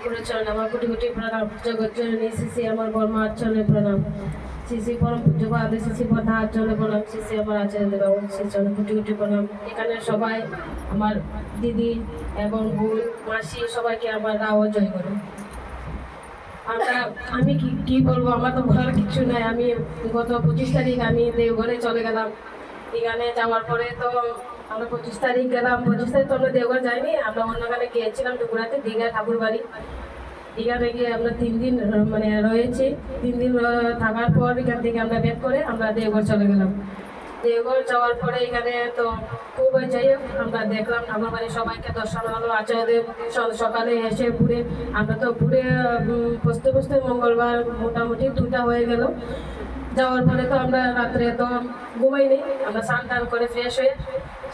ঠাকুরের চরণে আমার কোটি কোটি প্রণাম। জগৎ জননী শ্রী আমার বর্মার চরণে প্রণাম। শ্রী পরম পূজ্যপাদ শ্রী পদ্মার চরণে প্রণাম। শ্রী আমার আচার্য দেব শ্রী চরণে কোটি কোটি প্রণাম। এখানে সবাই আমার দিদি এবং বোন মাসি সবাইকে আমার রাও জয় করে। আমি কি বলবো, আমার তো বলার কিছু নাই। আমি গত 25 তারিখ আমি দেওঘরে চলে গেলাম। এখানে যাওয়ার পরে তো আমরা 25 তারিখ গেলাম। 25 তারিখ তো আমরা দেওঘর যাইনি, আমরা অন্যখানে গিয়েছিলাম টুকুরাতে, দীঘা ঠাকুর বাড়ি। এখানে গিয়ে আমরা 3 দিন মানে রয়েছি। 3 দিন থাকার পর এখান থেকে আমরা ব্যাক করে আমরা দেওঘর চলে গেলাম। দেওঘর যাওয়ার পরে এখানে তো খুব যাই হোক আমরা দেখলাম ঠাকুর বাড়ি, সবাইকে দর্শন হলো। আচার্যদেব সকালে এসে ঘুরে, আমরা তো ঘুরে বসতে বসতে মঙ্গলবার মোটামুটি 2টা হয়ে গেল। যাওয়ার পরে তো আমরা রাত্রে তো ঘুমাইনি, আমরা স্নান টান করে ফ্রেশ হয়ে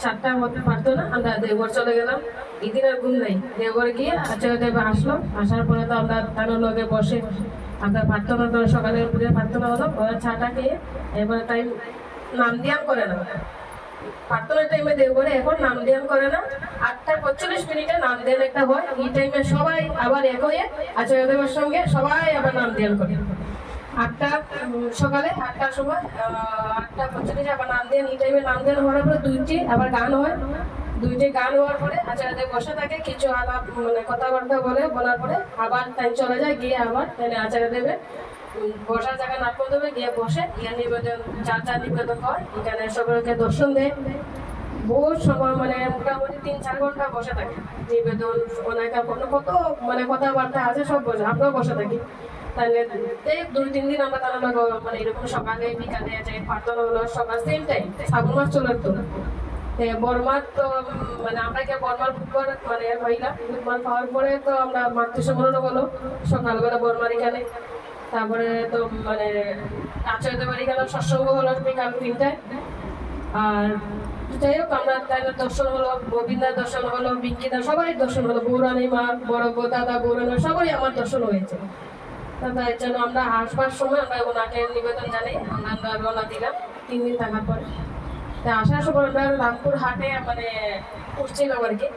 7টা হতে পারতো না, আমরা দেওঘর চলে গেলাম। এদিন আর ঘুম নাই। দেওঘরে গিয়ে আচার্যদেব আসলো, আসার পরে তো আমরা তার লগে বসে আমরা প্রার্থনা করে সকালে ঘুরে প্রার্থনা হলো, ওরা চাটা খেয়ে এবার টাইম নাম ধ্যান করে না। প্রার্থনার টাইমে দেওঘরে এখন নাম ধ্যান করে না। 8টা 45 মিনিটে নাম ধ্যান একটা হয়। এই টাইমে সবাই আবার এক হয়ে আচার্যদেবের সঙ্গে সবাই আবার নাম ধ্যান করে। সকালে 8টার সময় 8টা 45 আবার নাম ধ্যান। এই টাইমে নাম ধ্যান হওয়ার পরে 2টি আবার গান হয়। 2টি গান হওয়ার পরে আচার্যদেব বসে থাকে, কিছু আলাপ মানে কথাবার্তা বলার পরে আবার টাইম চলে যায়। গিয়ে আবার তাহলে আচার্যদেবের বসার জায়গা না করতে হবে, গিয়ে বসে ইয়ার নিবেদন যার নিবেদন হয় এখানে সকলকে দর্শন দেয়। বহু সময় মানে মোটামুটি 3-4 ঘন্টা বসে থাকে নিবেদন। অনেকে কত মানে কথাবার্তা আছে সব বসে, আমরাও বসে থাকি। তাহলে 2-3 দিন আমরা তাহলে মানে এরকম সকালে বিকালে যে প্রার্থনা হলো, সকাল সেম টাইম শ্রাবণ মাস চলে তো বর্মার তো মানে আমরা গিয়ে বর্মার বুকবার মানে হইলাম। বুকবার পাওয়ার পরে তো আমরা মাতৃ সম্মেলন হলো সকালবেলা বর্মার এখানে। তারপরে তো মানে আচার্যদেব বাড়ি গেলাম, সৎসঙ্গ হলো বিকাল 3টায়। আর যাই হোক আমরা তাদের দর্শন হলো, গোবিন্দার দর্শন হলো, বিঙ্কিদার সবাই দর্শন হলো, বৌরানী মা, বড় দাদা বৌরানী সবাই আমার দর্শন হয়েছে। তার জন্য আমরা আসবার সময় আমরা ওনাকে নিবেদন জানাই, আমরা রওনা দিলাম 3 দিন থাকার পরে। তা আসার সময় আমরা রামপুর হাটে মানে উঠছিলাম আর কি।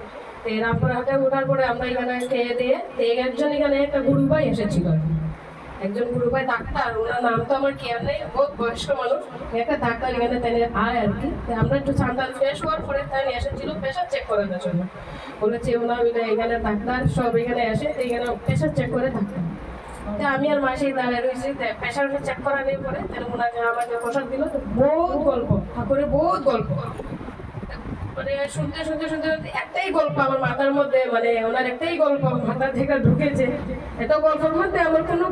রামপুর হাটে ওঠার পরে আমরা এখানে খেয়ে দিয়ে একজন এখানে একটা গুরু ভাই এসেছিল, একজন গুরু ভাই ডাক্তার, ওনার নাম তো আমার কেয়ার নেই, বহুত বয়স্ক মানুষ, একটা ডাক্তার এখানে তাই আয় আর কি। আমরা একটু ঠান্ডা ফ্রেশ হওয়ার পরে তাই এসেছিল প্রেশার চেক করানোর জন্য। বলেছে ওনার এখানে ডাক্তার সব এখানে এসে এখানে প্রেশার চেক করে ডাক্তার। আমি আর মাসি দাঁড়িয়ে রয়েছি, প্রেশার চেক করা নিয়ে পরে ওনাকে আমাকে প্রসাদ দিল। বহুত গল্প ঠাকুরের, বহুত গল্প মানে শুনতে শুনতে শুনতে একটাই গল্প আমার মাথার মধ্যে, মানে ওনার একটাই গল্প মাথা থেকে ঢুকেছে। এত গল্পের মধ্যে আমার কোনো